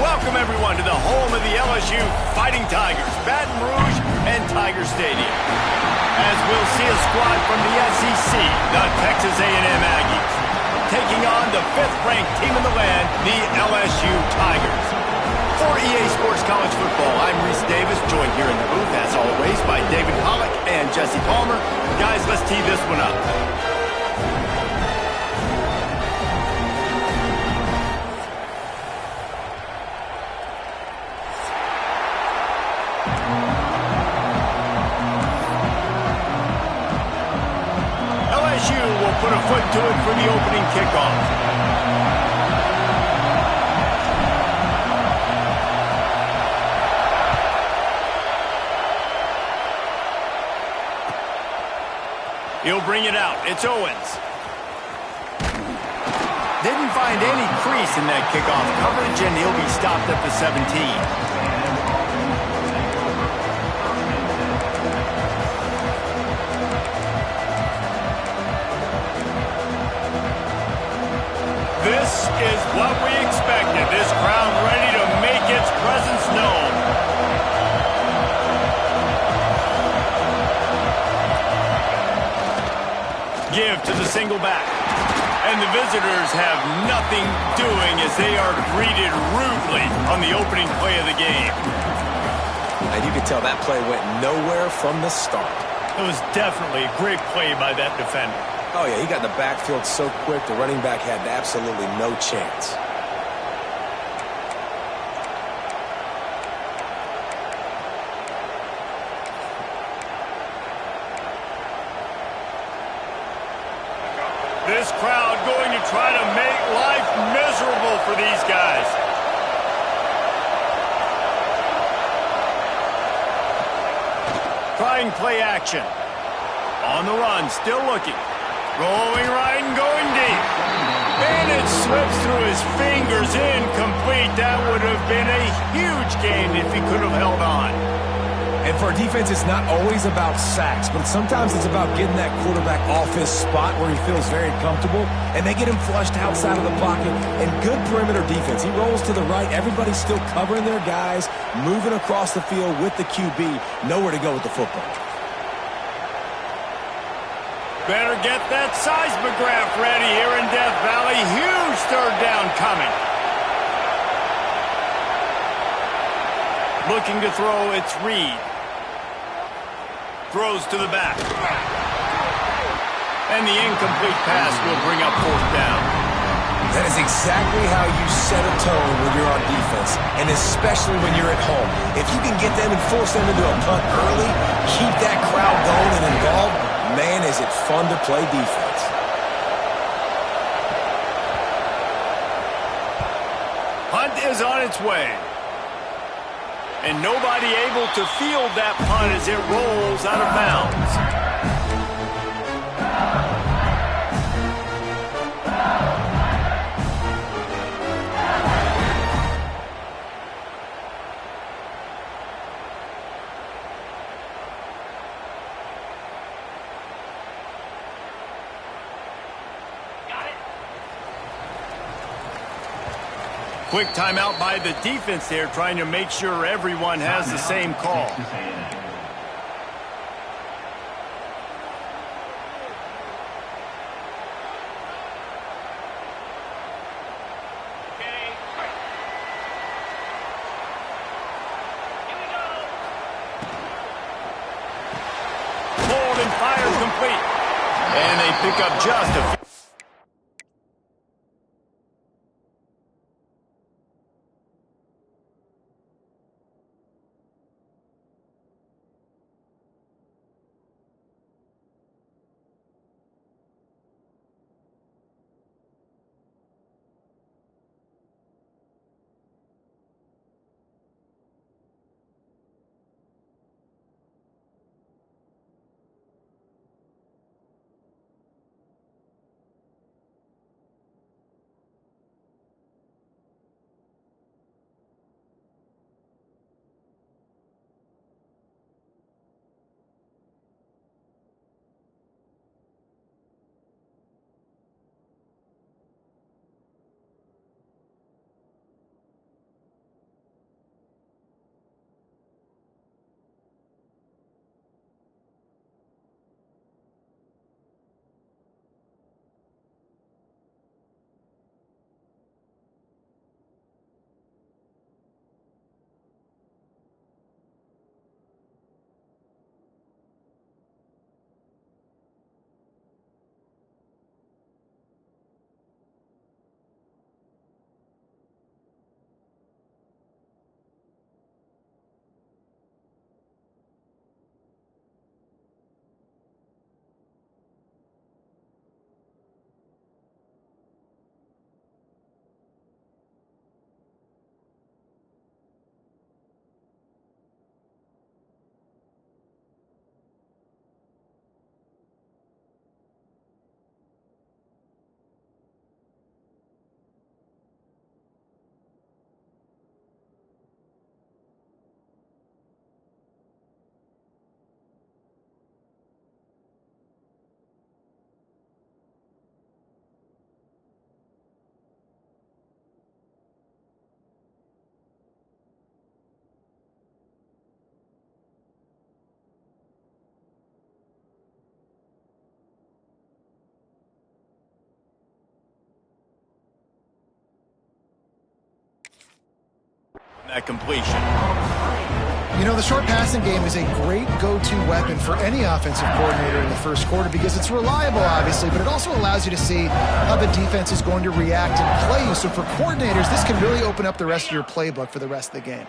Welcome, everyone, to the home of the LSU Fighting Tigers, Baton Rouge and Tiger Stadium. As we'll see a squad from the SEC, the Texas A&M Aggies, taking on the 5th-ranked team in the land, the LSU Tigers. For EA Sports College Football, I'm Reese Davis, joined here in the booth, as always, by David Pollock and Jesse Palmer. Guys, let's tee this one up. LSU will put a foot to it for the opening kickoff. He'll bring it out. It's Owens. Didn't find any crease in that kickoff coverage, and he'll be stopped at the 17. This is what we expected. This crowd ready to make its presence known. Give to the single back. And the visitors have nothing doing as they are greeted rudely on the opening play of the game. And you can tell that play went nowhere from the start. It was definitely a great play by that defender. Oh, yeah, he got in the backfield so quick, the running back had absolutely no chance. This crowd going to try to make life miserable for these guys. Trying play action. On the run, still looking. Going right and going deep. And it slips through his fingers, incomplete. That would have been a huge gain if he could have held on. And for a defense, it's not always about sacks, but sometimes it's about getting that quarterback off his spot where he feels very comfortable, and they get him flushed outside of the pocket. And good perimeter defense. He rolls to the right. Everybody's still covering their guys, moving across the field with the QB. Nowhere to go with the football. Better get that seismograph ready here in Death Valley. Huge third down coming. Looking to throw, it's Reed. Throws to the back. And the incomplete pass will bring up 4th down. That is exactly how you set a tone when you're on defense, and especially when you're at home. If you can get them and force them into a punt early, keep that crowd going and involved, man, is it fun to play defense. Punt is on its way. And nobody able to field that punt as it rolls out of bounds. Quick timeout by the defense there, trying to make sure everyone has the same call. Pulled and fired complete. And they pick up just a few. that completion. You know, the short passing game is a great go-to weapon for any offensive coordinator in the first quarter because it's reliable, obviously, but it also allows you to see how the defense is going to react and play you. So for coordinators, this can really open up the rest of your playbook for the rest of the game.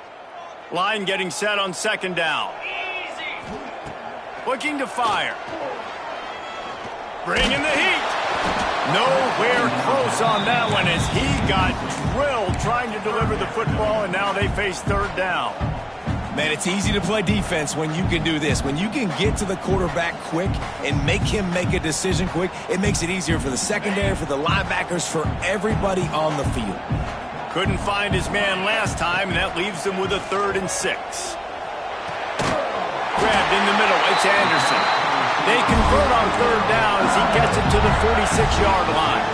Line getting set on second down. Looking to fire. Bringing the heat. Nowhere close on that one as he got drilled trying to deliver the football, and now they face third down. Man, it's easy to play defense when you can do this. When you can get to the quarterback quick and make him make a decision quick, it makes it easier for the secondary, for the linebackers, for everybody on the field. Couldn't find his man last time, and that leaves him with a 3rd and 6. Grabbed in the middle, it's Anderson. They convert on third down as he gets it to the 46-yard line.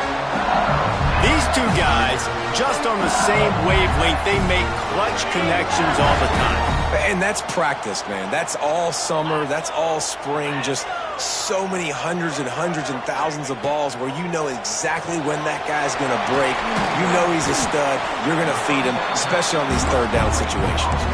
These two guys, just on the same wavelength, they make clutch connections all the time. And that's practice, man. That's all summer. That's all spring. Just so many hundreds and thousands of balls where you know exactly when that guy's going to break. You know he's a stud. You're going to feed him, especially on these third down situations.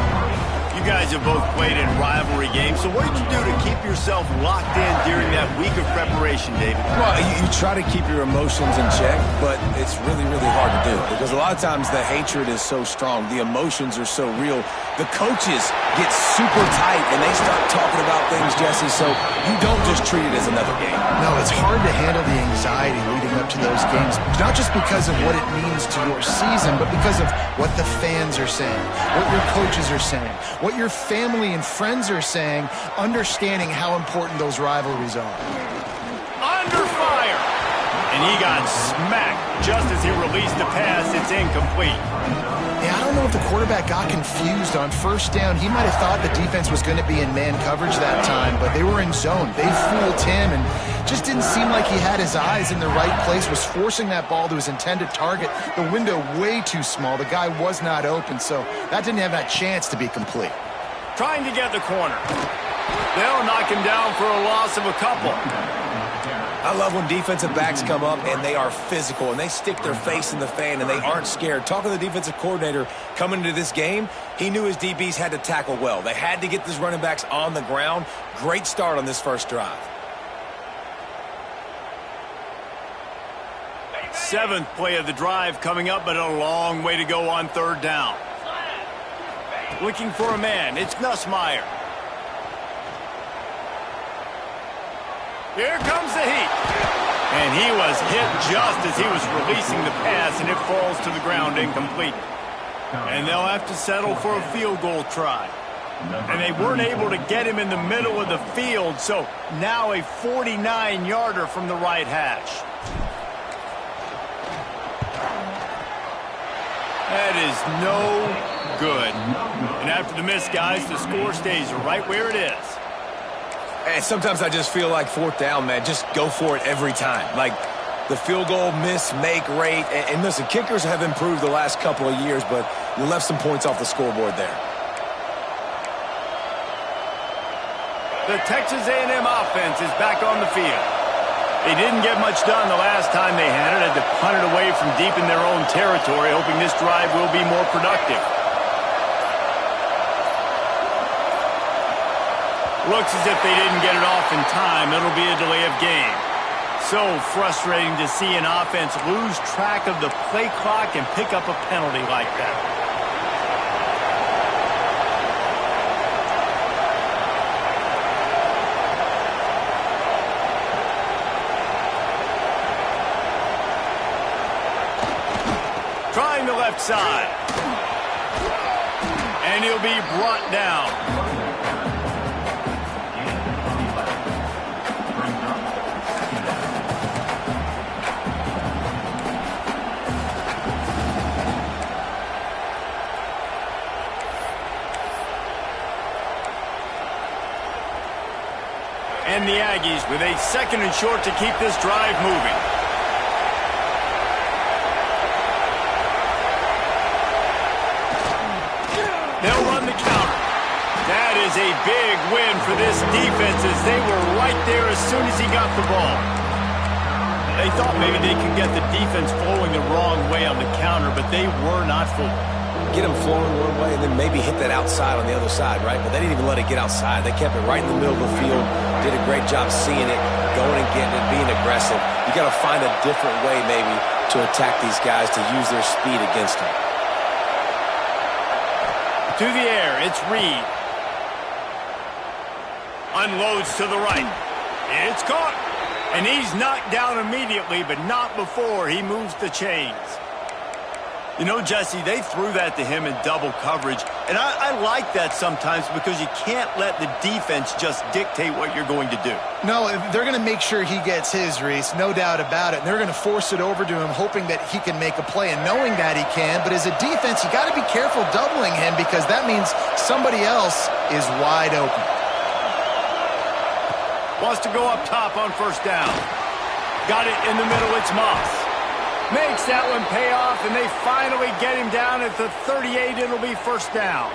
You guys have both played in rivalry games, so what did you do to keep yourself locked in during that week of preparation, David? Well, you try to keep your emotions in check, but it's really, really hard to do because a lot of times the hatred is so strong. The emotions are so real. The coaches get super tight, and they start talking about things, Jesse, so you don't just treat it as another game. No, it's hard to handle the anxiety leading up to those games, not just because of what it means to your season, but because of what the fans are saying, what your coaches are saying, what your family and friends are saying, understanding how important those rivalries are. Under fire! And he got smacked just as he released the pass. It's incomplete. Yeah, I don't know if the quarterback got confused on first down. He might have thought the defense was going to be in man coverage that time, but they were in zone. They fooled him and just didn't seem like he had his eyes in the right place, was forcing that ball to his intended target. The window way too small. The guy was not open, so that didn't have that chance to be complete. Trying to get the corner. They'll knock him down for a loss of a couple. I love when defensive backs come up and they are physical and they stick their face in the fan and they aren't scared. Talking to the defensive coordinator coming into this game, he knew his DBs had to tackle well. They had to get these running backs on the ground. Great start on this first drive. 7th play of the drive coming up, but a long way to go on third down. Looking for a man. It's Nussmeier. Here comes the heat. And he was hit just as he was releasing the pass, and it falls to the ground incomplete. And they'll have to settle for a field goal try. And they weren't able to get him in the middle of the field, so now a 49-yarder from the right hash. That is no good. And after the miss, guys, the score stays right where it is. And sometimes I just feel like fourth down, man, just go for it every time. Like the field goal miss-make rate. And listen, kickers have improved the last couple of years, but you left some points off the scoreboard there. The Texas A&M offense is back on the field. They didn't get much done the last time they had it. Had to punt it away from deep in their own territory, hoping this drive will be more productive. Looks as if they didn't get it off in time. It'll be a delay of game. So frustrating to see an offense lose track of the play clock and pick up a penalty like that. Trying the left side. And he'll be brought down. And the Aggies with a 2nd and short to keep this drive moving. They'll run the counter. That is a big win for this defense as they were right there as soon as he got the ball. They thought maybe they could get the defense flowing the wrong way on the counter, but they were not fooled. get them flowing one way, and then maybe hit that outside on the other side, right? But they didn't even let it get outside. They kept it right in the middle of the field, did a great job seeing it, going and getting it, being aggressive. You got to find a different way maybe to attack these guys to use their speed against them. To the air, it's Reed. Unloads to the right. It's caught. And he's knocked down immediately, but not before he moves the chains. You know, Jesse, they threw that to him in double coverage, and I like that sometimes because you can't let the defense just dictate what you're going to do. No, they're going to make sure he gets his, Reese, no doubt about it. And they're going to force it over to him, hoping that he can make a play, and knowing that he can. But as a defense, you got to be careful doubling him because that means somebody else is wide open. Wants to go up top on first down. Got it in the middle, it's Moss. Makes that one pay off, and they finally get him down at the 38. It'll be first down.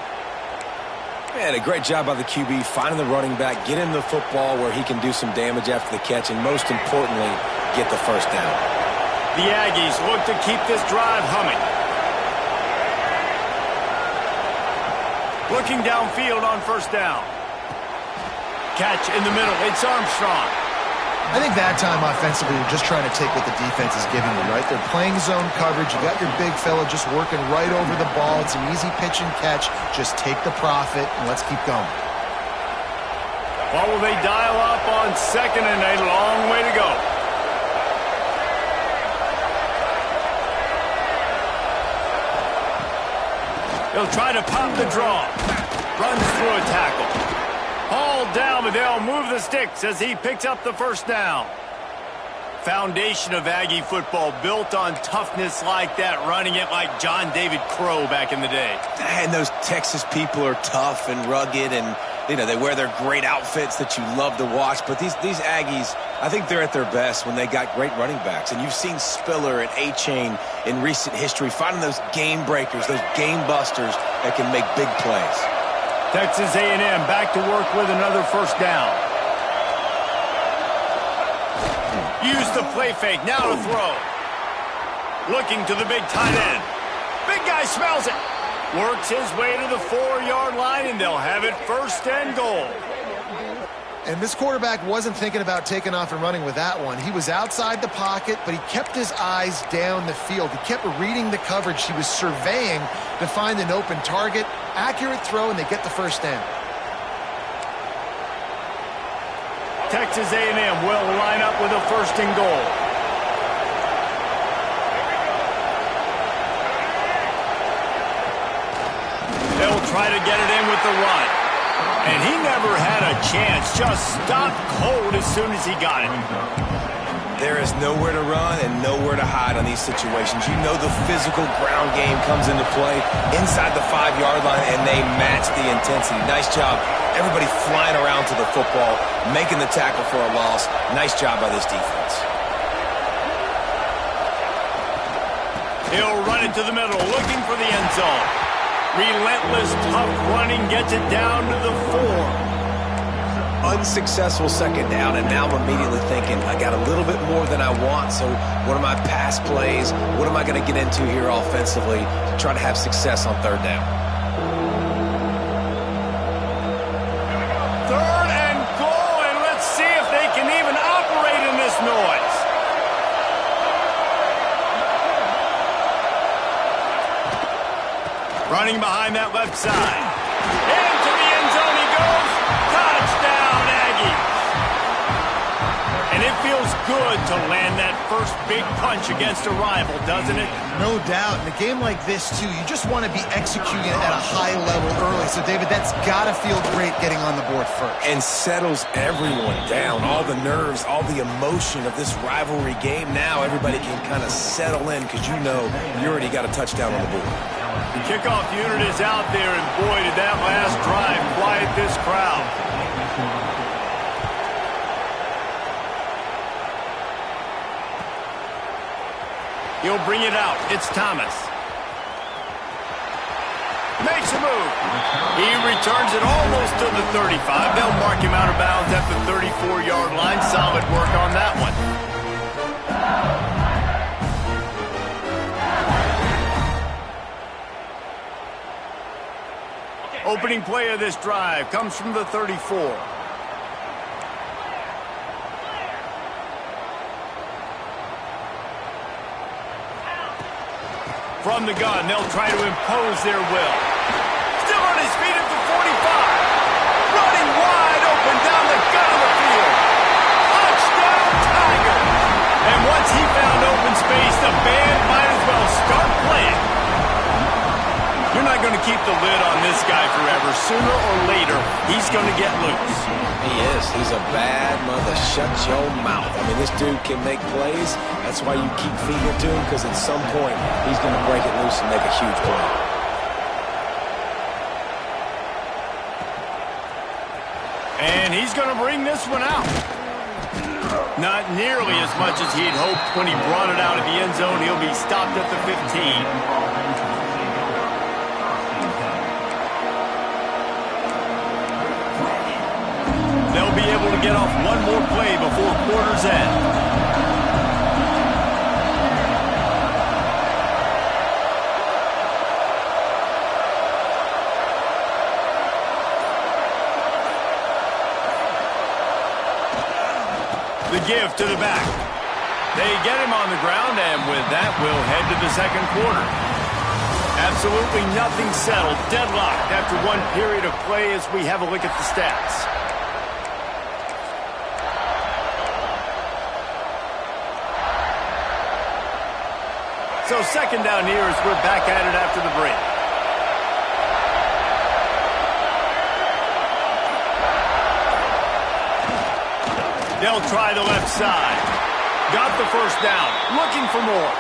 Man, a great job by the QB, finding the running back, get him the football where he can do some damage after the catch, and most importantly, get the first down. The Aggies look to keep this drive humming. Looking downfield on first down. Catch in the middle. It's Armstrong. I think that time offensively, you're just trying to take what the defense is giving you, right? They're playing zone coverage. You got your big fella just working right over the ball. It's an easy pitch and catch. Just take the profit, and let's keep going. What will they dial up on second and a long way to go? He'll try to pop the draw. Runs through a tackle. Hauled down, but they'll move the sticks as he picks up the first down. Foundation of Aggie football built on toughness like that, running it like John David Crow back in the day. And those Texas people are tough and rugged, and you know they wear their great outfits that you love to watch. But these Aggies, I think they're at their best when they got great running backs. And you've seen Spiller and A-Chain in recent history finding those game breakers, those game busters that can make big plays. Texas A&M back to work with another first down. Use the play fake, now to throw. Looking to the big tight end. Big guy smells it. Works his way to the 4-yard line, and they'll have it first and goal. And this quarterback wasn't thinking about taking off and running with that one. He was outside the pocket, but he kept his eyes down the field. He kept reading the coverage. He was surveying to find an open target. Accurate throw, and they get the first down. Texas A&M will line up with a first and goal. They'll try to get it in with the run. And he never had a chance. Just stopped cold as soon as he got it. There is nowhere to run and nowhere to hide on these situations. You know the physical ground game comes into play inside the 5-yard line, and they match the intensity. Nice job. Everybody flying around to the football, making the tackle for a loss. Nice job by this defense. He'll run it to the middle, looking for the end zone. Relentless, tough running gets it down to the 4. Unsuccessful second down, and now I'm immediately thinking, I got a little bit more than I want, so what are my pass plays? What am I going to get into here offensively to try to have success on third down? Third and goal, and let's see if they can even operate in this noise. Running behind that left side. Into the end zone he goes. Touchdown, Aggies. And it feels good to land that first big punch against a rival, doesn't it? No doubt. In a game like this, too, you just want to be executing at a high level early. So, David, that's got to feel great getting on the board first. And settles everyone down. All the nerves, all the emotion of this rivalry game. Now everybody can kind of settle in because you know you already got a touchdown on the board. The kickoff unit is out there, and boy, did that last drive quiet this crowd. He'll bring it out. It's Thomas. Makes a move. He returns it almost to the 35. They'll mark him out of bounds at the 34-yard line. Solid work on that one. Opening play of this drive comes from the 34. From the gun, they'll try to impose their will. Still on his feet at the 45. Running wide open down the gut of the field. Touchdown, Tiger. And once he found open space, the band might as well start playing. You're not going to keep the lid on this guy forever. Sooner or later, he's going to get loose. He is. He's a bad mother. Shut your mouth. I mean, this dude can make plays. That's why you keep feeding it to him, because at some point, he's going to break it loose and make a huge play. And he's going to bring this one out. Not nearly as much as he'd hoped when he brought it out of the end zone. He'll be stopped at the 15. They'll be able to get off one more play before quarter's end. The give to the back. They get him on the ground, and with that, we'll head to the second quarter. Absolutely nothing settled. Deadlocked after one period of play as we have a look at the stats. So second down here as we're back at it after the break. They'll try the left side. Got the first down. Looking for more.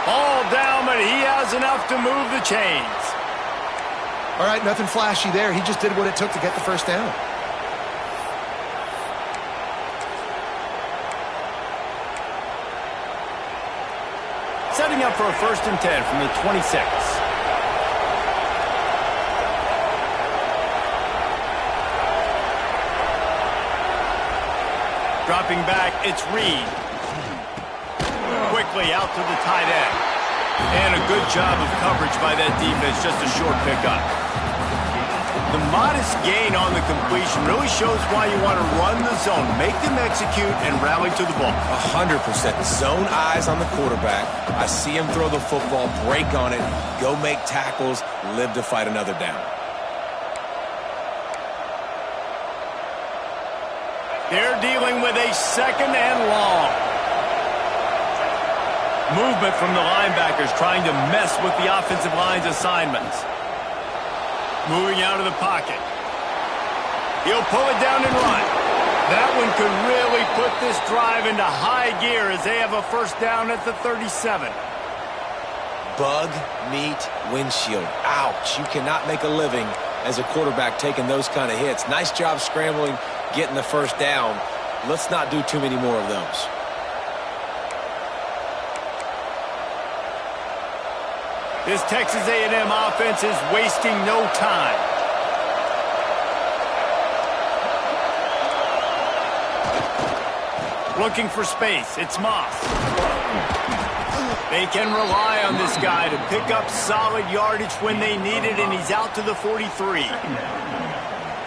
All down, but he has enough to move the chains. All right, nothing flashy there. He just did what it took to get the first down. Setting up for a 1st and 10 from the 26. Dropping back, it's Reed. Quickly out to the tight end. And a good job of coverage by that defense, just a short pickup. The modest gain on the completion really shows why you want to run the zone, make them execute, and rally to the ball. 100%. Zone eyes on the quarterback. I see him throw the football, break on it, go make tackles, live to fight another down. They're dealing with a 2nd and long. Movement from the linebackers trying to mess with the offensive line's assignments. Moving out of the pocket. He'll pull it down and run. That one could really put this drive into high gear as they have a 1st down at the 37. Bug, meat, windshield. Ouch. You cannot make a living as a quarterback taking those kind of hits. Nice job scrambling, getting the 1st down. Let's not do too many more of those. This Texas A&M offense is wasting no time. Looking for space. It's Moss. They can rely on this guy to pick up solid yardage when they need it, and he's out to the 43.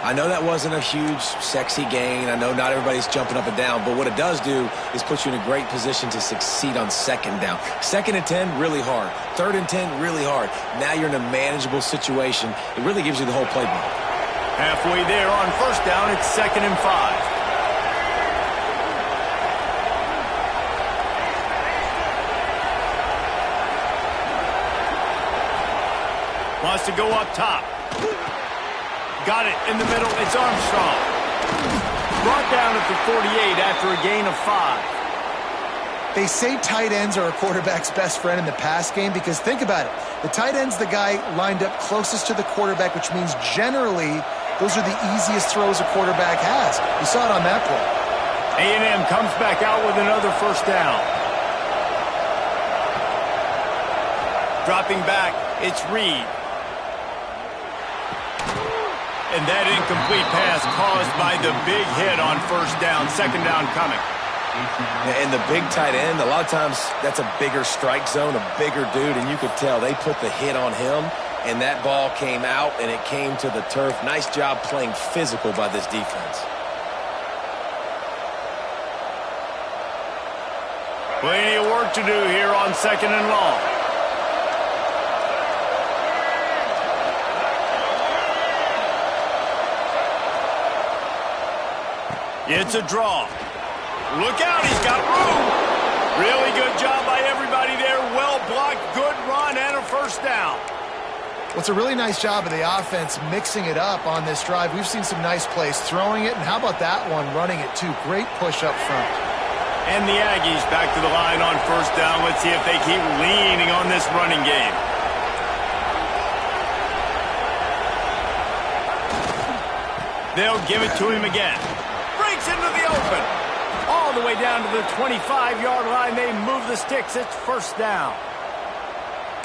I know that wasn't a huge, sexy gain. I know not everybody's jumping up and down, but what it does do is put you in a great position to succeed on 2nd down. 2nd and 10, really hard. 3rd and 10, really hard. Now you're in a manageable situation. It really gives you the whole playbook. Halfway there on 1st down, it's 2nd and 5. Wants to go up top. Got it in the middle. It's Armstrong. Brought down at the 48 after a gain of 5. They say tight ends are a quarterback's best friend in the pass game because think about it. The tight end's the guy lined up closest to the quarterback, which means generally those are the easiest throws a quarterback has. You saw it on that play. A&M comes back out with another 1st down. Dropping back, it's Reed. And that incomplete pass caused by the big hit on 1st down. 2nd down coming. And the big tight end, a lot of times that's a bigger strike zone, a bigger dude, and you could tell they put the hit on him. and that ball came out, and it came to the turf. Nice job playing physical by this defense. Plenty of work to do here on 2nd and long. It's a draw. Look out, he's got room. Really good job by everybody there. Well blocked, good run, and a first down. Well, it's a really nice job of the offense mixing it up on this drive. We've seen some nice plays throwing it, and how about that one running it too? Great push up front. And the Aggies back to the line on first down. Let's see if they keep leaning on this running game. They'll give it to him again. Breaks into the open. All the way down to the 25-yard line. They move the sticks. It's first down.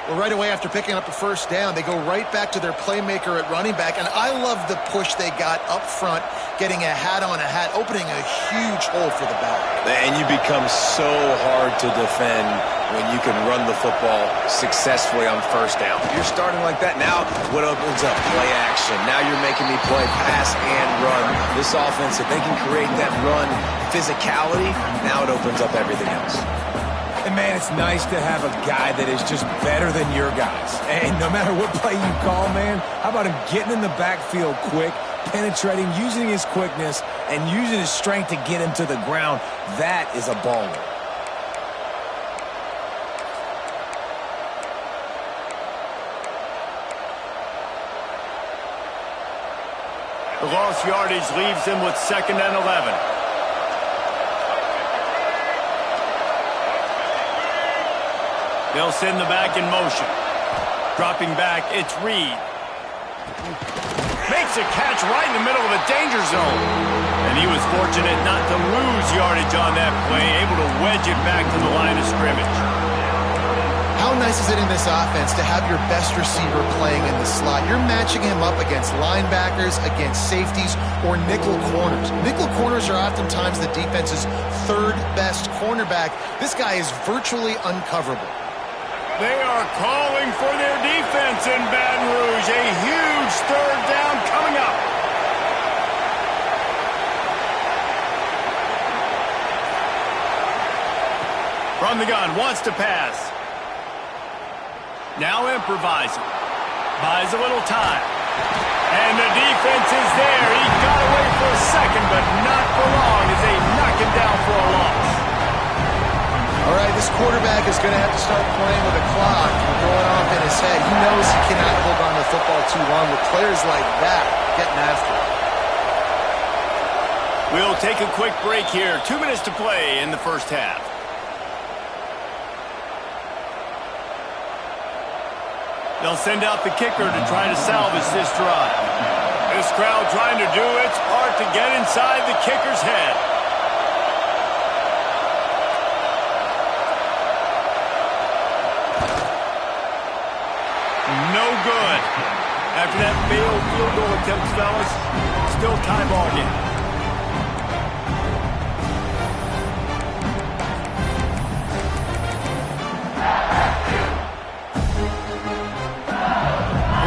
Well, right away after picking up a first down, they go right back to their playmaker at running back. And I love the push they got up front, getting a hat on a hat, opening a huge hole for the back. And you become so hard to defend when you can run the football successfully on first down. You're starting like that. Now what opens up? Play action. Now you're making me play pass and run. This offense, if they can create that run physicality, now it opens up everything else. And, man, it's nice to have a guy that is just better than your guys. And no matter what play you call, man, how about him getting in the backfield quick, penetrating, using his quickness, and using his strength to get him to the ground? That is a baller. The lost yardage leaves him with 2nd and 11. They'll send the back in motion. Dropping back, it's Reed. Makes a catch right in the middle of a danger zone. And he was fortunate not to lose yardage on that play, able to wedge it back to the line of scrimmage. How nice is it in this offense to have your best receiver playing in the slot? You're matching him up against linebackers, against safeties, or nickel corners. Nickel corners are oftentimes the defense's third best cornerback. This guy is virtually uncoverable. They are calling for their defense in Baton Rouge. A huge third down coming up. From the gun, wants to pass. Now improvising. Buys a little time. And the defense is there. He got away for a second, but not for long as they knock him down for a loss. All right, this quarterback is going to have to start playing with a clock going off in his head. He knows he cannot hold on to the football too long with players like that getting after him. We'll take a quick break here. 2 minutes to play in the first half. They'll send out the kicker to try to salvage this drive. This crowd trying to do its part to get inside the kicker's head. No good. After that failed field goal attempt, fellas, still tie ball game.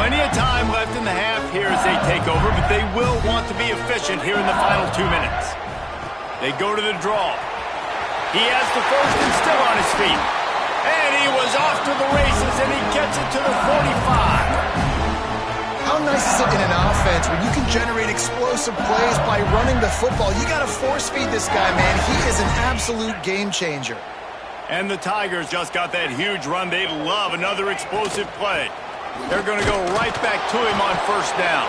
Plenty of time left in the half here as they take over, but they will want to be efficient here in the final 2 minutes. They go to the draw. He has the first and still on his feet. And he was off to the races, and he gets it to the 45. How nice is it in an offense when you can generate explosive plays by running the football? You got to force feed this guy, man. He is an absolute game changer. And the Tigers just got that huge run. They love another explosive play. They're going to go right back to him on first down.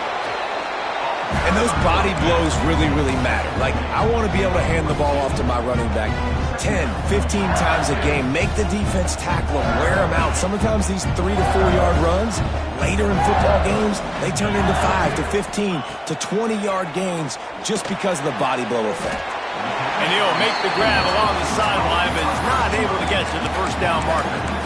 And those body blows really, really matter. Like, I want to be able to hand the ball off to my running back 10, 15 times a game. Make the defense tackle them, wear them out. Sometimes these 3 to 4 yard runs, later in football games, they turn into 5 to 15 to 20 yard gains just because of the body blow effect. And he'll make the grab along the sideline, but is not able to get to the first down marker.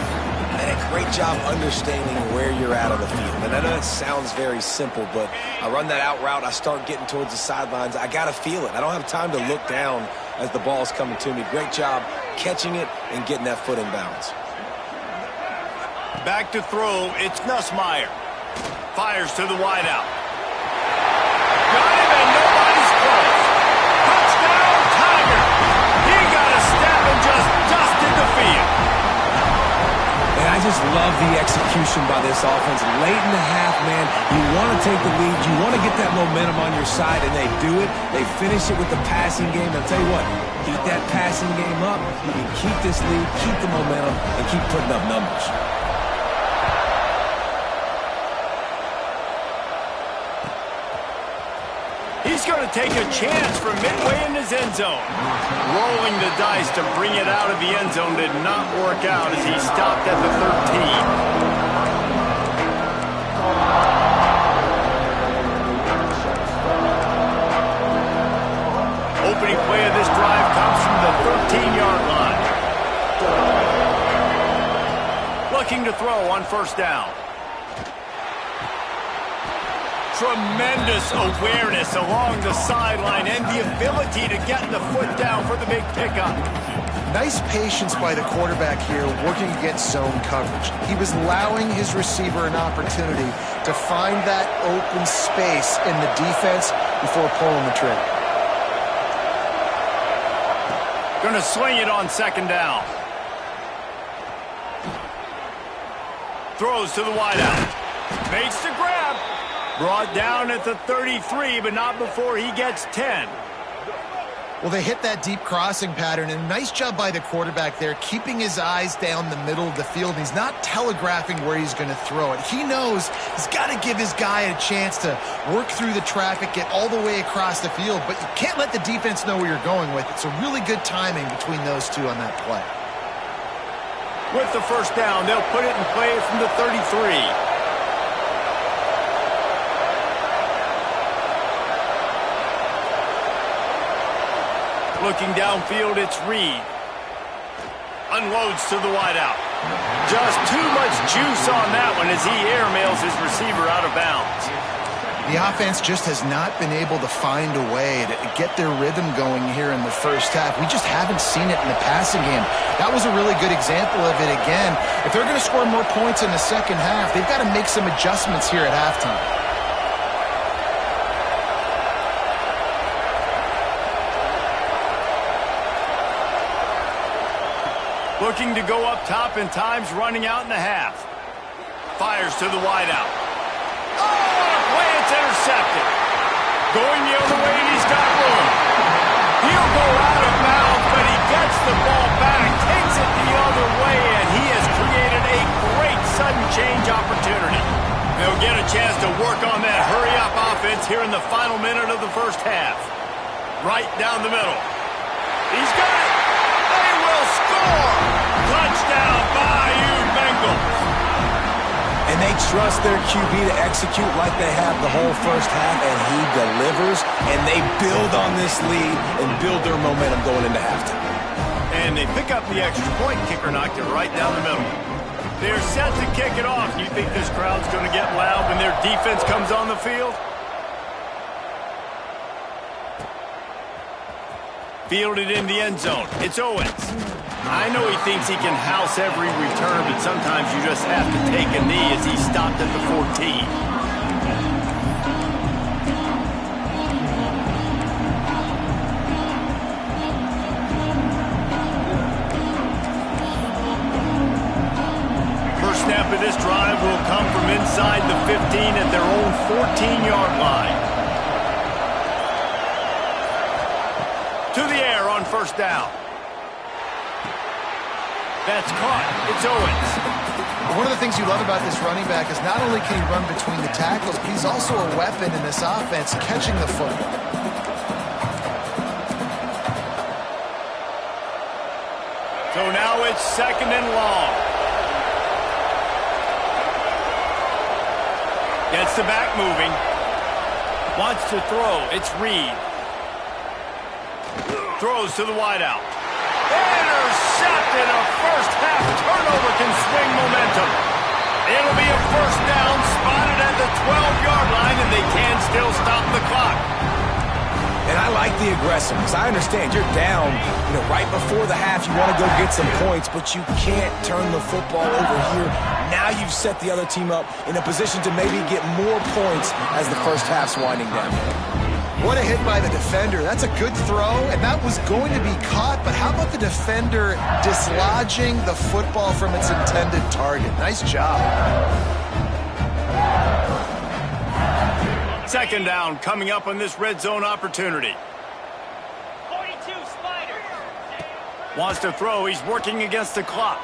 And a great job understanding where you're at on the field. And I know that sounds very simple, but I run that out route, I start getting towards the sidelines. I got to feel it. I don't have time to look down as the ball's coming to me. Great job catching it and getting that foot in bounds. Back to throw, it's Nussmeier. Fires to the wideout. Got him and nobody's close. Touchdown, Tiger. He got a step and just dusted the field. And I just love the execution by this offense. Late in the half, man, you want to take the lead. You want to get that momentum on your side, and they do it. They finish it with the passing game. I'll tell you what, keep that passing game up. You can keep this lead, keep the momentum, and keep putting up numbers. He's going to take a chance from midway in his end zone. Rolling the dice to bring it out of the end zone did not work out as he stopped at the 13. Opening play of this drive comes from the 13-yard line. Looking to throw on first down. Tremendous awareness along the sideline and the ability to get the foot down for the big pickup. Nice patience by the quarterback here working against zone coverage. He was allowing his receiver an opportunity to find that open space in the defense before pulling the trigger. Going to swing it on second down. Throws to the wideout. Makes the grab. Brought down at the 33, but not before he gets 10. Well, they hit that deep crossing pattern, and a nice job by the quarterback there, keeping his eyes down the middle of the field. He's not telegraphing where he's going to throw it. He knows he's got to give his guy a chance to work through the traffic, get all the way across the field, but you can't let the defense know where you're going with it. So really good timing between those two on that play. With the first down, they'll put it in play from the 33. Looking downfield, it's Reed. Unloads to the wideout. Just too much juice on that one as he airmails his receiver out of bounds. The offense just has not been able to find a way to get their rhythm going here in the first half. We just haven't seen it in the passing game. That was a really good example of it again. If they're going to score more points in the second half, they've got to make some adjustments here at halftime. Looking to go up top, and time's running out in the half. Fires to the wideout. Oh, what a play! It's intercepted. Going the other way, and he's got room. He'll go out of bounds, but he gets the ball back, takes it the other way, and he has created a great sudden change opportunity. They'll get a chance to work on that hurry-up offense here in the final minute of the first half. Right down the middle. He's got it. They will score. Touchdown, Bayou Bengals. And they trust their QB to execute like they have the whole first half, and he delivers, and they build on this lead and build their momentum going into halftime. And they pick up the extra point. Kicker knocked it right down the middle. They're set to kick it off. You think this crowd's going to get loud when their defense comes on the field? Fielded in the end zone. It's Owens. I know he thinks he can house every return, but sometimes you just have to take a knee as he stopped at the 14. First snap of this drive will come from inside the 15 at their own 14-yard line. To the air on first down. That's caught. It's Owens. One of the things you love about this running back is not only can he run between the tackles, but he's also a weapon in this offense, catching the football. So now it's second and long. Gets the back moving. Wants to throw. It's Reed. Throws to the wideout. Intercepted. A first half turnover can swing momentum. It'll be a first down spotted at the 12-yard line, and they can still stop the clock. And I like the aggressiveness. I understand you're down, right before the half. You want to go get some points, but you can't turn the football over here. Now you've set the other team up in a position to maybe get more points as the first half's winding down. What a hit by the defender. That's a good throw, and that was going to be caught, but how about the defender dislodging the football from its intended target? Nice job. Second down coming up on this red zone opportunity. 42 Spider. Wants to throw. He's working against the clock.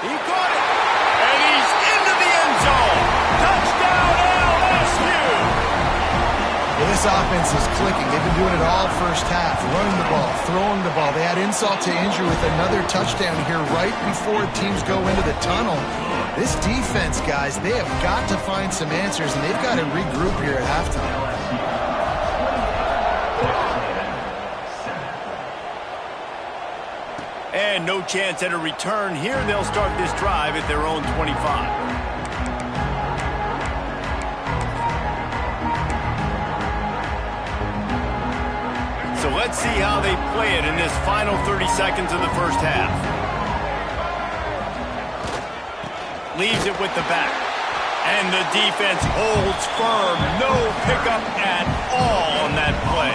He caught it. And he's into the end zone. Touchdown LSU. Well, this offense is clicking. They've been doing it all first half. Running the ball, throwing the ball. They had insult to injury with another touchdown here right before teams go into the tunnel. This defense, guys, they have got to find some answers, and they've got to regroup here at halftime. And no chance at a return here. They'll start this drive at their own 25. So let's see how they play it in this final 30 seconds of the first half. Leaves it with the back. And the defense holds firm. No pickup at all on that play.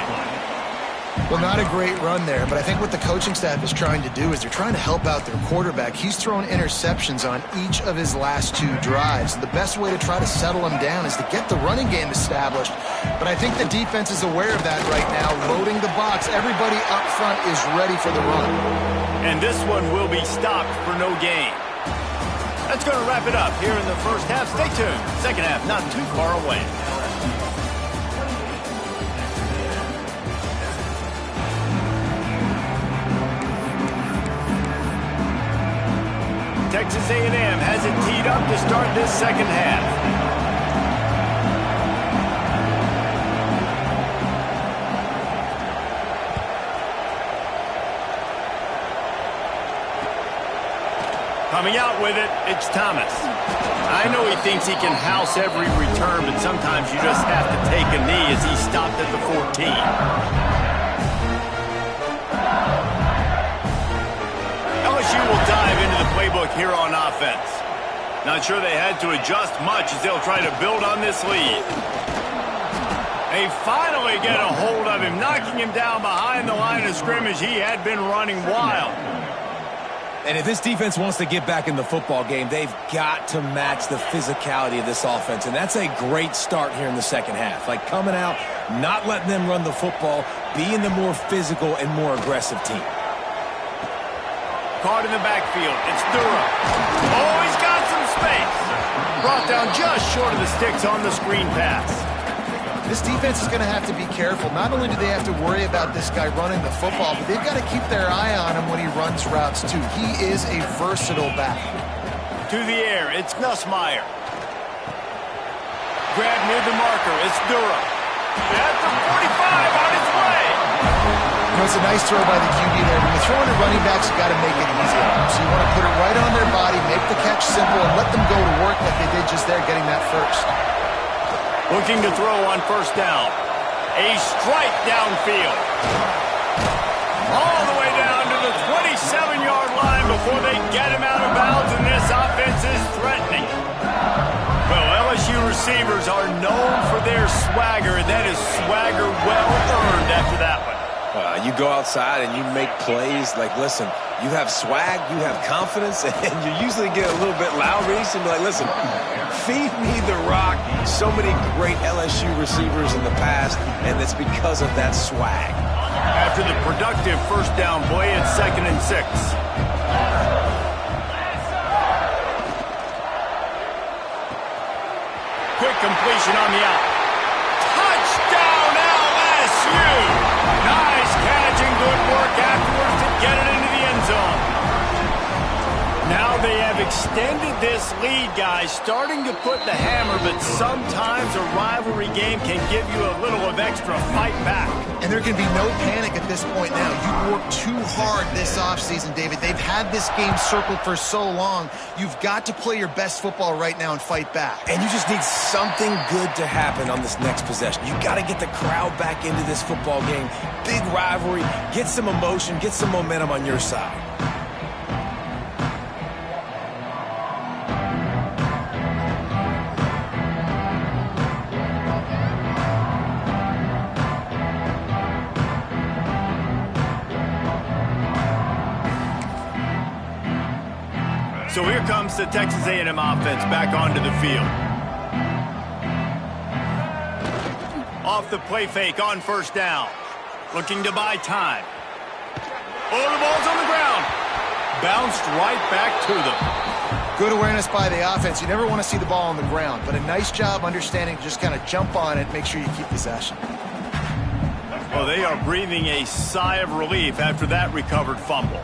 Well, not a great run there, but I think what the coaching staff is trying to do is they're trying to help out their quarterback. He's thrown interceptions on each of his last two drives. The best way to try to settle him down is to get the running game established. But I think the defense is aware of that right now, loading the box. Everybody up front is ready for the run. And this one will be stopped for no gain. That's going to wrap it up here in the first half. Stay tuned. Second half not too far away. Texas A&M has it teed up to start this second half. Coming out with it, it's Thomas. I know he thinks he can house every return, but sometimes you just have to take a knee as he stopped at the 14. LSU will dive into the playbook here on offense. Not sure they had to adjust much as they'll try to build on this lead. They finally get a hold of him, knocking him down behind the line of scrimmage. He had been running wild. And if this defense wants to get back in the football game, they've got to match the physicality of this offense. And that's a great start here in the second half. Like coming out, not letting them run the football, being the more physical and more aggressive team. Caught in the backfield. It's Durham. Oh, he's got some space. Brought down just short of the sticks on the screen pass. This defense is going to have to be careful. Not only do they have to worry about this guy running the football, but they've got to keep their eye on him when he runs routes, too. He is a versatile back. To the air, it's Nussmeier. Grab near the marker, it's Durham. At the 45, on his way. It's a nice throw by the QB there. When you're throwing at running backs, you got to make it easy. So you want to put it right on their body, make the catch simple, and let them go to work like they did just there, getting that first. Looking to throw on first down. A strike downfield. All the way down to the 27-yard line before they get him out of bounds, and this offense is threatening. Well, LSU receivers are known for their swagger, and that is swagger well earned after that one. You go outside and you make plays. Like, listen, you have swag, you have confidence, and you usually get a little bit loud. And be like, listen, feed me the rock. So many great LSU receivers in the past, and it's because of that swag. After the productive first down play, it's 2nd and 6. Quick completion on the out. Touchdown LSU! Nice catch and good work afterwards to get it into the end zone. Now Well, they have extended this lead, guys, starting to put the hammer, but sometimes a rivalry game can give you a little of extra fight back. And there can be no panic at this point now. You worked too hard this offseason, David. They've had this game circled for so long. You've got to play your best football right now and fight back. And you just need something good to happen on this next possession. You got to get the crowd back into this football game. Big rivalry. Get some emotion. Get some momentum on your side. So here comes the Texas A&M offense back onto the field. Off the play fake on first down. Looking to buy time. Oh, the ball's on the ground. Bounced right back to them. Good awareness by the offense. You never want to see the ball on the ground, but a nice job understanding to just kind of jump on it, make sure you keep possession. Well, they are breathing a sigh of relief after that recovered fumble.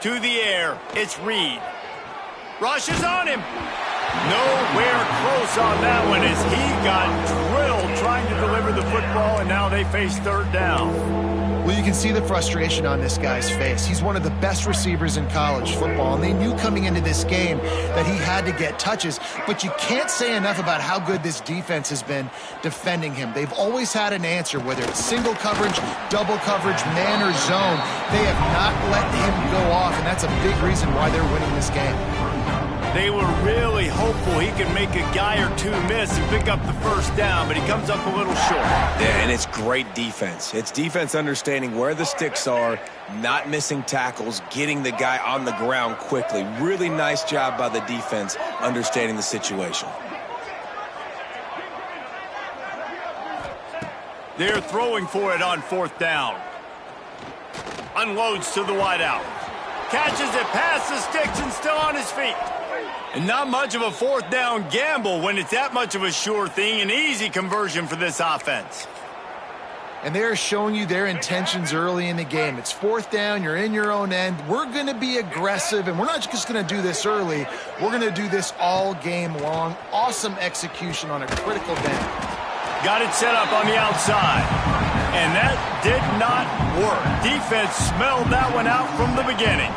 To the air, it's Reed. Rushes on him. Nowhere close on that one as he got drilled trying to deliver the football, and now they face third down. Well, you can see the frustration on this guy's face. He's one of the best receivers in college football, and they knew coming into this game that he had to get touches, but you can't say enough about how good this defense has been defending him. They've always had an answer, whether it's single coverage, double coverage, man or zone. They have not let him go off, and that's a big reason why they're winning this game. They were really hopeful he could make a guy or two miss and pick up the first down, but he comes up a little short. Yeah, and it's great defense. It's defense understanding where the sticks are, not missing tackles, getting the guy on the ground quickly. Really nice job by the defense understanding the situation. They're throwing for it on fourth down. Unloads to the wideout. Catches it past the sticks and still on his feet. And not much of a fourth down gamble when it's that much of a sure thing, an easy conversion for this offense. And they're showing you their intentions early in the game. It's fourth down, you're in your own end. We're going to be aggressive, and we're not just going to do this early. We're going to do this all game long. Awesome execution on a critical down. Got it set up on the outside. And that did not work. Defense smelled that one out from the beginning.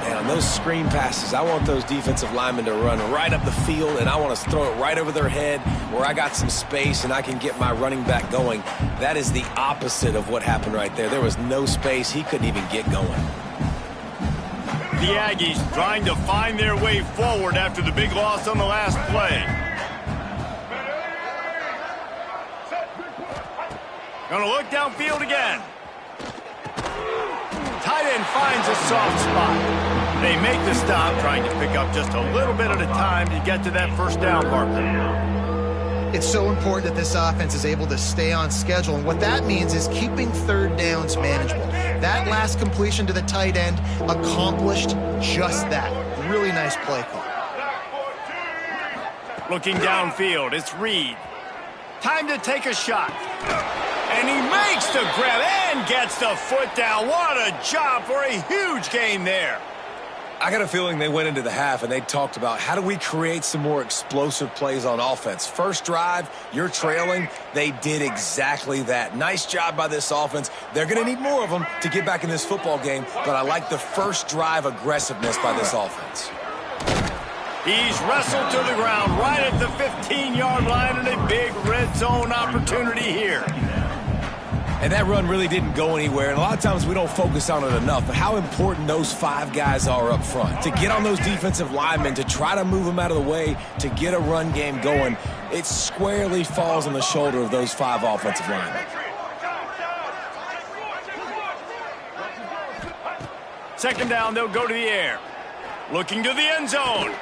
And on those screen passes, I want those defensive linemen to run right up the field, and I want to throw it right over their head where I got some space and I can get my running back going. That is the opposite of what happened right there. There was no space. He couldn't even get going. The Aggies trying to find their way forward after the big loss on the last play. Gonna look downfield again. Tight end finds a soft spot. They make the stop, trying to pick up just a little bit at a time to get to that first down marker. It's so important that this offense is able to stay on schedule, and what that means is keeping third downs manageable. That last completion to the tight end accomplished just that. Really nice play call. Looking downfield, it's Reed. Time to take a shot. And he makes the grab and gets the foot down. What a job for a huge gain there. I got a feeling they went into the half and they talked about how do we create some more explosive plays on offense. First drive, you're trailing. They did exactly that. Nice job by this offense. They're going to need more of them to get back in this football game, but I like the first drive aggressiveness by this offense. He's wrestled to the ground right at the 15-yard line, and a big red zone opportunity here. And that run really didn't go anywhere, and a lot of times we don't focus on it enough, but how important those five guys are up front. To get on those defensive linemen, to try to move them out of the way, to get a run game going, it squarely falls on the shoulder of those five offensive linemen. Second down, they'll go to the air. Looking to the end zone.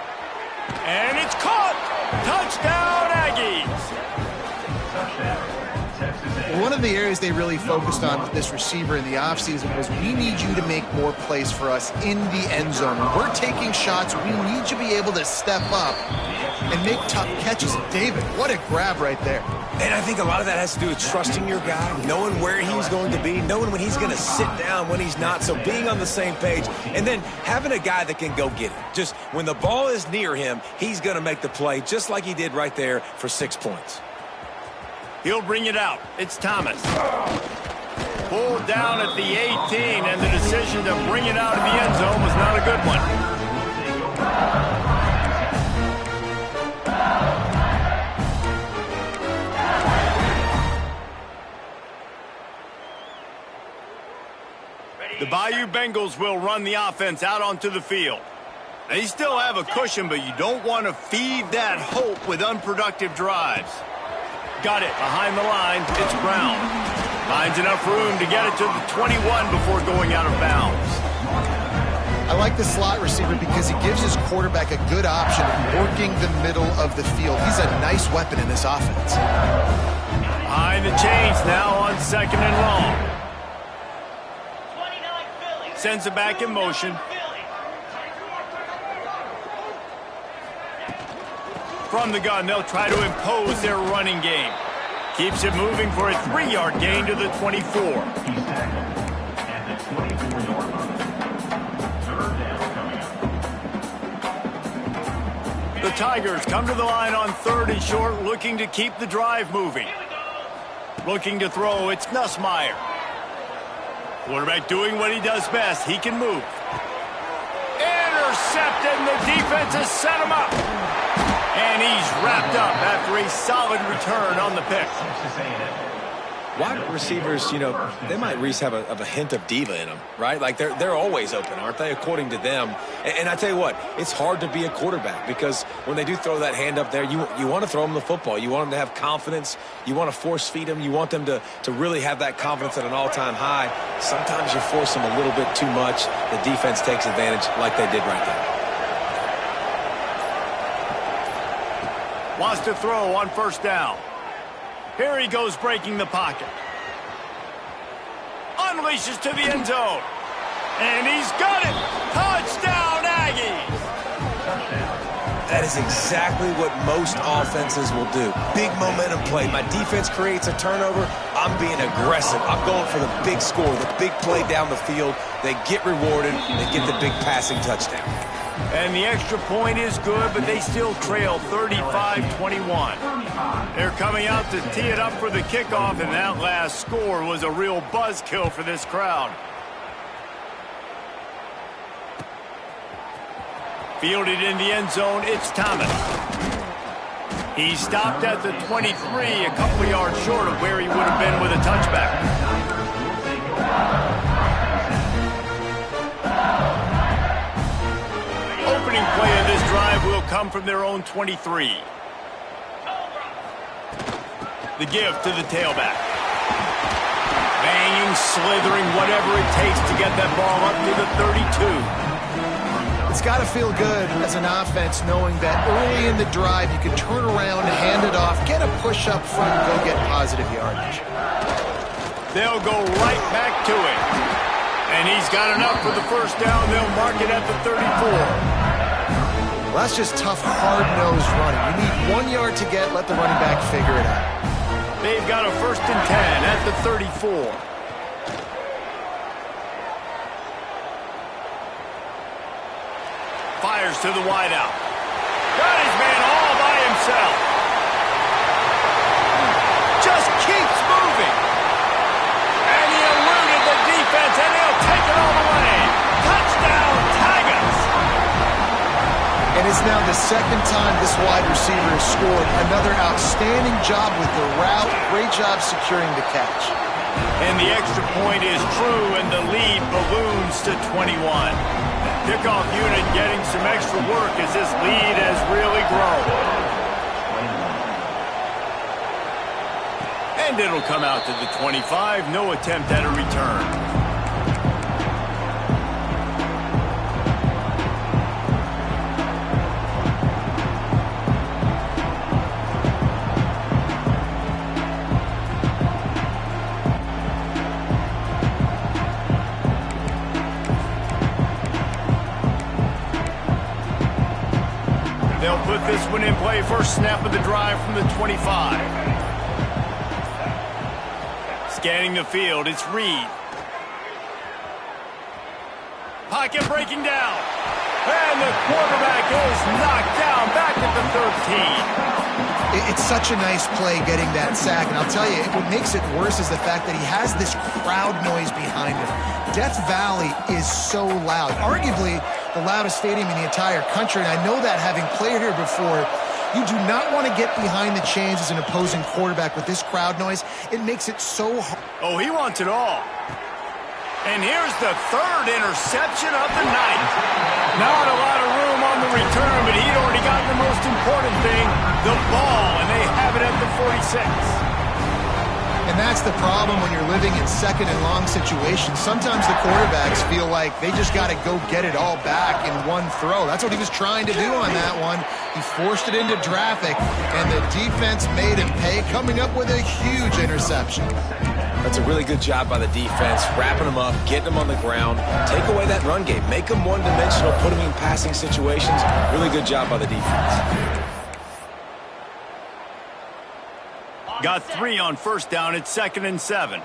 And it's caught! Touchdown, Aggies! One of the areas they really focused on with this receiver in the offseason was, we need you to make more plays for us in the end zone. When we're taking shots, we need you to be able to step up and make tough catches. David, what a grab right there. And I think a lot of that has to do with trusting your guy, knowing where he's going to be, knowing when he's going to sit down, when he's not, so being on the same page, and then having a guy that can go get it. Just when the ball is near him, he's going to make the play, just like he did right there for 6 points. He'll bring it out. It's Thomas. Pulled down at the 18, and the decision to bring it out of the end zone was not a good one. The Bayou Bengals will run the offense out onto the field. They still have a cushion, but you don't want to feed that hope with unproductive drives. Got it behind the line. It's Brown. Finds enough room to get it to the 21 before going out of bounds. I like the slot receiver because he gives his quarterback a good option of working the middle of the field. He's a nice weapon in this offense. Behind the chains now on 2nd and long. Sends it back in motion. From the gun, they'll try to impose their running game. Keeps it moving for a 3-yard gain to the 24. The Tigers come to the line on 3rd and short, looking to keep the drive moving. Looking to throw, it's Nussmeier. Quarterback doing what he does best. He can move. Intercepted, and the defense has set him up. And he's wrapped up after a solid return on the pick. Wide receivers, you know, they might at least have a hint of diva in them, right? Like they're always open, aren't they, according to them? And I tell you what, it's hard to be a quarterback because when they do throw that hand up there, you want to throw them the football. You want them to have confidence. You want to force feed them. You want them to really have that confidence at an all-time high. Sometimes you force them a little bit too much. The defense takes advantage like they did right there. Wants to throw on 1st down. Here he goes breaking the pocket. Unleashes to the end zone. And he's got it. Touchdown, Aggies. That is exactly what most offenses will do. Big momentum play. My defense creates a turnover. I'm being aggressive. I'm going for the big score, the big play down the field. They get rewarded. They get the big passing touchdown. And the extra point is good, but they still trail 35-21. They're coming out to tee it up for the kickoff, and that last score was a real buzzkill for this crowd. Fielded in the end zone, it's Thomas. He stopped at the 23, a couple yards short of where he would have been with a touchback. Opening play of this drive will come from their own 23. The give to the tailback. Banging, slithering, whatever it takes to get that ball up to the 32. It's got to feel good as an offense knowing that early in the drive you can turn around, hand it off, get a push up front, and go get positive yardage. They'll go right back to it. And he's got enough for the 1st down. They'll mark it at the 34. Well, that's just tough, hard-nosed running. You need 1 yard to get, let the running back figure it out. They've got a 1st and 10 at the 34. Fires to the wideout. Got his man all by himself. Just keeps moving. And he eluded the defense, and he'll take it all the way. Touchdown, Tigers. And it's now the 2nd time this wide receiver has scored. Another outstanding job with the route. Great job securing the catch. And the extra point is true, and the lead balloons to 21. Kickoff unit getting some extra work as this lead has really grown. And it'll come out to the 25. No attempt at a return. They'll put this one in play. First snap of the drive from the 25. Scanning the field, it's Reed. Pocket breaking down. And the quarterback is knocked down back at the 13. It's such a nice play getting that sack. And I'll tell you, what makes it worse is the fact that he has this crowd noise behind him. Death Valley is so loud. Arguably the loudest stadium in the entire country. And I know that having played here before, you do not want to get behind the chains as an opposing quarterback with this crowd noise. It makes it so hard. Oh, he wants it all. And here's the third interception of the night. Not a lot of room on the return, but he'd already gotten the most important thing, the ball, and they have it at the 46. And that's the problem when you're living in second and long situations. Sometimes the quarterbacks feel like they just got to go get it all back in one throw. That's what he was trying to do on that one. He forced it into traffic, and the defense made him pay, coming up with a huge interception. That's a really good job by the defense, wrapping them up, getting them on the ground, take away that run game, make them one-dimensional, put them in passing situations. Really good job by the defense. Got 3 on first down. It's 2nd and 7.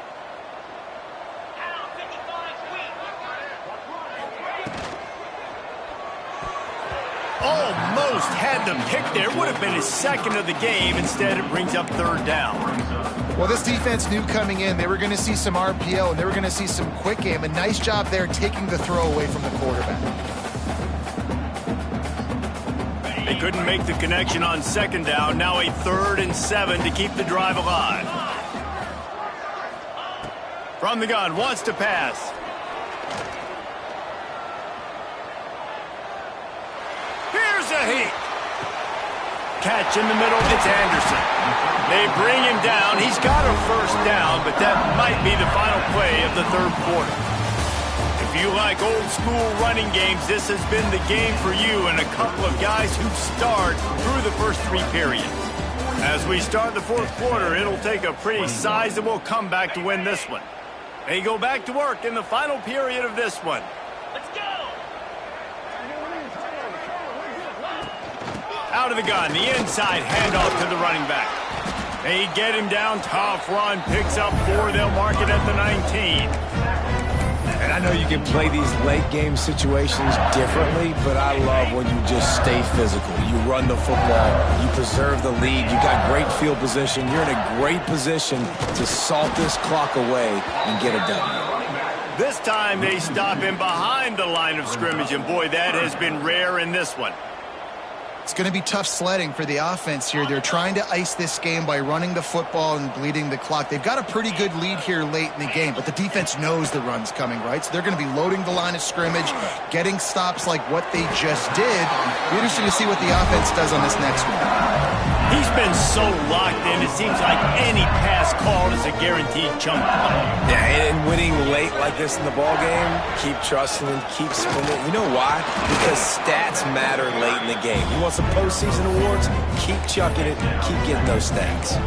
Almost had the pick there. Would have been his second of the game. Instead, it brings up 3rd down. Well, this defense knew coming in they were going to see some RPO and they were going to see some quick game. A nice job there taking the throw away from the quarterback. They couldn't make the connection on 2nd down. Now a 3rd and 7 to keep the drive alive. From the gun, wants to pass. Here's a heat. Catch in the middle, it's Anderson. They bring him down. He's got a first down, but that might be the final play of the 3rd quarter. If you like old school running games, this has been the game for you and a couple of guys who start through the first 3 periods. As we start the 4th quarter, it'll take a pretty sizable comeback to win this one. They go back to work in the final period of this one. Let's go! Out of the gun, the inside handoff to the running back. They get him down, tough run, picks up 4, they'll mark it at the 19. And I know you can play these late game situations differently, but I love when you just stay physical. You run the football, you preserve the lead, you got great field position, you're in a great position to salt this clock away and get it done. This time they stop him behind the line of scrimmage, and boy, that has been rare in this one. It's going to be tough sledding for the offense here. They're trying to ice this game by running the football and bleeding the clock. They've got a pretty good lead here late in the game, but the defense knows the run's coming, right? So they're going to be loading the line of scrimmage, getting stops like what they just did. Be interesting to see what the offense does on this next one. He's been so locked in, it seems like any pass called is a guaranteed chunk play. Yeah, and winning late like this in the ball game, keep trusting and keep spinning. You know why? Because stats matter late in the game. You want some postseason awards? Keep chucking it, keep getting those stats.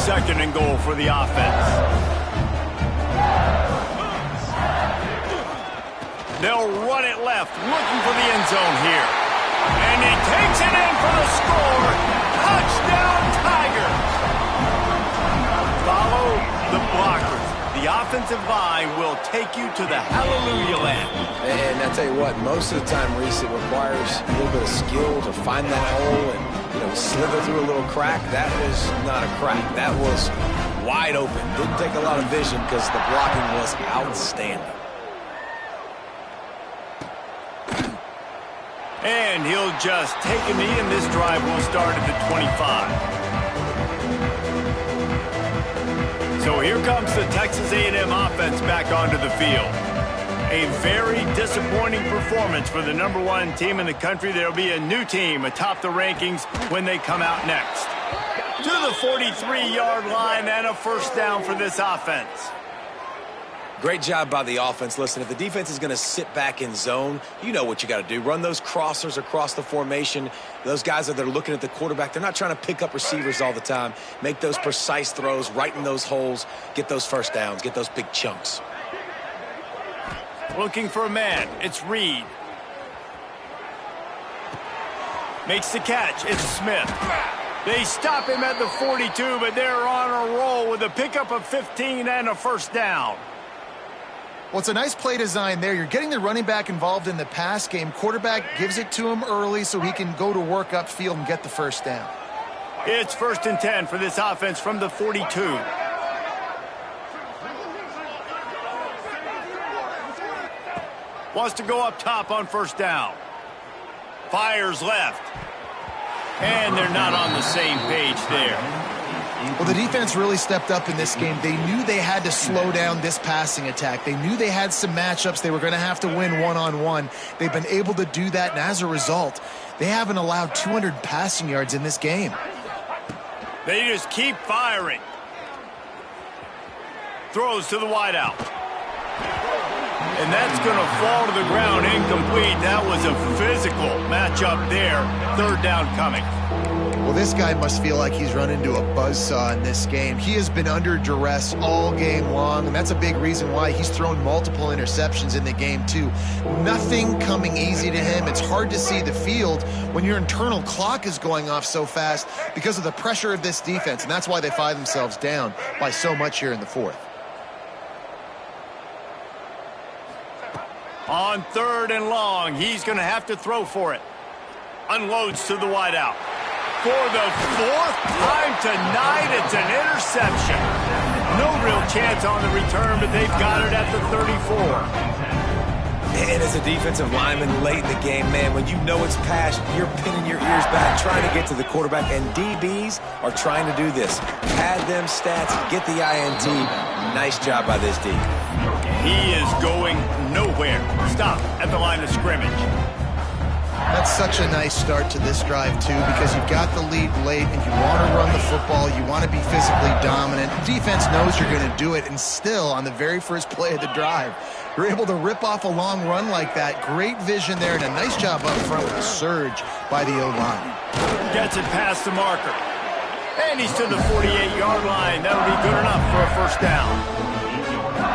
2nd and goal for the offense. They'll run it left, looking for the end zone here. And he takes it in for the score. Touchdown, Tigers. Follow the blockers. The offensive line will take you to the hallelujah land. And I tell you what, most of the time, Reese, it requires a little bit of skill to find that hole and, slither through a little crack. That was not a crack. That was wide open. Didn't take a lot of vision because the blocking was outstanding. And he'll just take a knee, and this drive will start at the 25. So here comes the Texas A&M offense back onto the field. A very disappointing performance for the #1 team in the country. There'll be a new team atop the rankings when they come out next. To the 43-yard line and a first down for this offense. Great job by the offense. Listen, if the defense is going to sit back in zone, you know what you got to do. Run those crossers across the formation. Those guys that are looking at the quarterback, they're not trying to pick up receivers all the time. Make those precise throws, right in those holes, get those first downs, get those big chunks. Looking for a man. It's Reed. Makes the catch. It's Smith. They stop him at the 42, but they're on a roll with a pickup of 15 and a first down. Well, it's a nice play design there. You're getting the running back involved in the pass game. Quarterback gives it to him early so he can go to work upfield and get the first down. It's 1st and 10 for this offense from the 42. Wants to go up top on first down. Fires left. And they're not on the same page there. Well, the defense really stepped up in this game. They knew they had to slow down this passing attack. They knew they had some matchups they were going to have to win one-on-one. They've been able to do that, and as a result, they haven't allowed 200 passing yards in this game. They just keep firing. Throws to the wideout. And that's going to fall to the ground incomplete. That was a physical matchup there. 3rd down coming. Well, this guy must feel like he's run into a buzzsaw in this game. He has been under duress all game long, and that's a big reason why he's thrown multiple interceptions in the game, too. Nothing coming easy to him. It's hard to see the field when your internal clock is going off so fast because of the pressure of this defense, and that's why they find themselves down by so much here in the 4th. On 3rd and long, he's going to have to throw for it. Unloads to the wideout. For the 4th time tonight, it's an interception. No real chance on the return, but they've got it at the 34. And as a defensive lineman late in the game, man, when you know it's past, you're pinning your ears back, trying to get to the quarterback, and DBs are trying to do this. Pad them stats, get the INT. Nice job by this D. He is going nowhere. Stop at the line of scrimmage. That's such a nice start to this drive, too, because you've got the lead late and you want to run the football. You want to be physically dominant. The defense knows you're going to do it, and still, on the very first play of the drive, you're able to rip off a long run like that. Great vision there, and a nice job up front with a surge by the O-line. Gets it past the marker. And he's to the 48-yard line. That'll be good enough for a first down.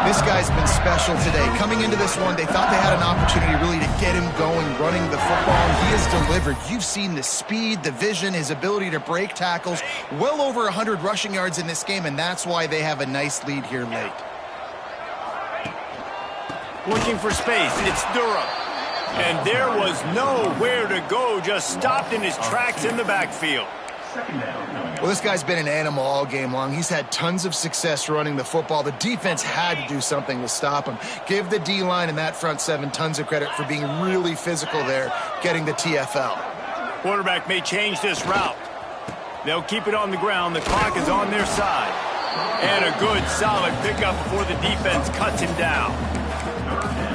This guy's been special today. Coming into this one, they thought they had an opportunity really to get him going, running the football, and he has delivered. You've seen the speed, the vision, his ability to break tackles. Well over 100 rushing yards in this game, and that's why they have a nice lead here late. Looking for space. It's Durham. And there was nowhere to go. Just stopped in his tracks in the backfield. Well, this guy's been an animal all game long. He's had tons of success running the football. The defense had to do something to stop him. Give the D-line and that front 7 tons of credit for being really physical there, getting the TFL. Quarterback may change this route. They'll keep it on the ground. The clock is on their side. And a good, solid pickup before the defense cuts him down.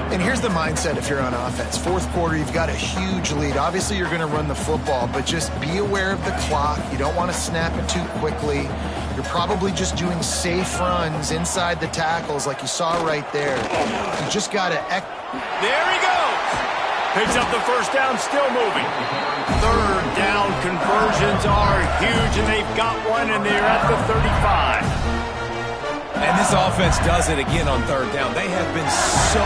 And here's the mindset if you're on offense. 4th quarter, you've got a huge lead. Obviously, you're going to run the football, but just be aware of the clock. You don't want to snap it too quickly. You're probably just doing safe runs inside the tackles like you saw right there. You just got to... There he goes! Picks up the first down, still moving. 3rd down conversions are huge, and they've got one, and they're at the 35. And this offense does it again on 3rd down. They have been so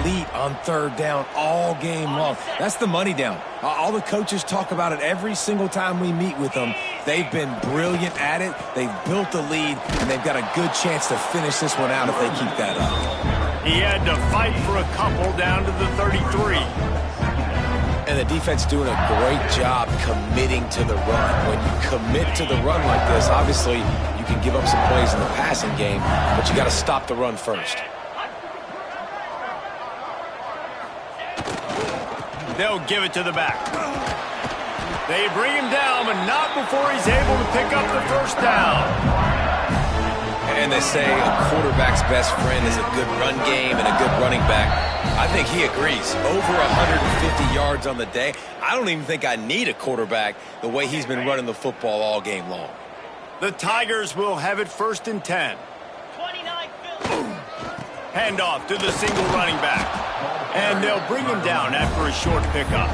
elite on 3rd down all game long. That's the money down. All the coaches talk about it every single time we meet with them. They've been brilliant at it. They've built the lead, and they've got a good chance to finish this one out if they keep that up. He had to fight for a couple down to the 33. And the defense doing a great job committing to the run. When you commit to the run like this, obviously you can give up some plays in the passing game, but you got to stop the run first. They'll give it to the back. They bring him down, but not before he's able to pick up the first down. And they say a quarterback's best friend is a good run game and a good running back. I think he agrees. Over 150 yards on the day. I don't even think I need a quarterback the way he's been running the football all game long. The Tigers will have it 1st and 10. 29 Phillies. Handoff to the single running back. And they'll bring him down after a short pickup.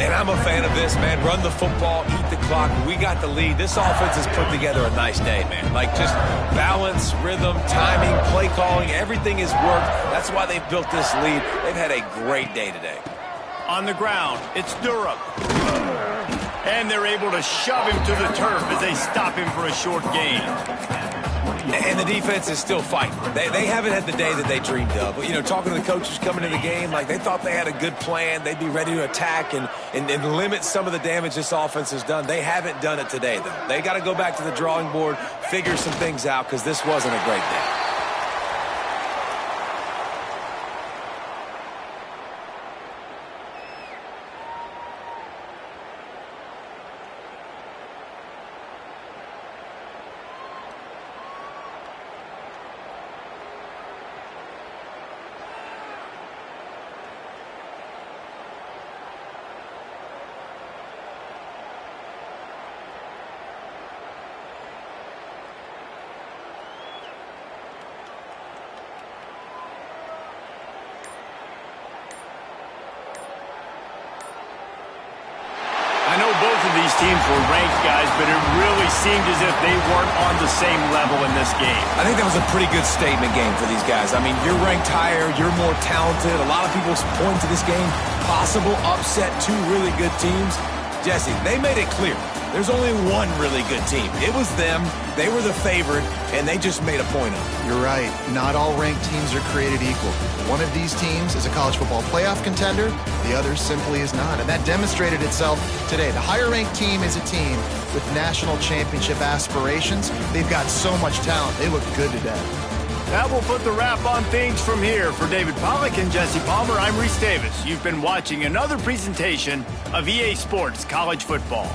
And I'm a fan of this, man. Run the football, eat the clock. We got the lead. This offense has put together a nice day, man. Like just balance, rhythm, timing, play calling, everything has worked. That's why they've built this lead. They've had a great day today. On the ground, it's Durham. And they're able to shove him to the turf as they stop him for a short gain. And the defense is still fighting. They haven't had the day that they dreamed of. But, you know, talking to the coaches coming into the game, like they thought they had a good plan. They'd be ready to attack and limit some of the damage this offense has done. They haven't done it today, though. They got to go back to the drawing board, figure some things out, because this wasn't a great day. I know both of these teams were ranked, guys, but it really seemed as if they weren't on the same level in this game. I think that was a pretty good statement game for these guys. I mean, you're ranked higher, you're more talented. A lot of people point to this game, possible upset, two really good teams. Jesse, they made it clear. There's only one really good team. It was them. They were the favorite, and they just made a point of it. You're right. Not all ranked teams are created equal. One of these teams is a college football playoff contender. The other simply is not. And that demonstrated itself today. The higher-ranked team is a team with national championship aspirations. They've got so much talent. They look good today. That will put the wrap on things from here. For David Pollack and Jesse Palmer, I'm Reese Davis. You've been watching another presentation of EA Sports College Football.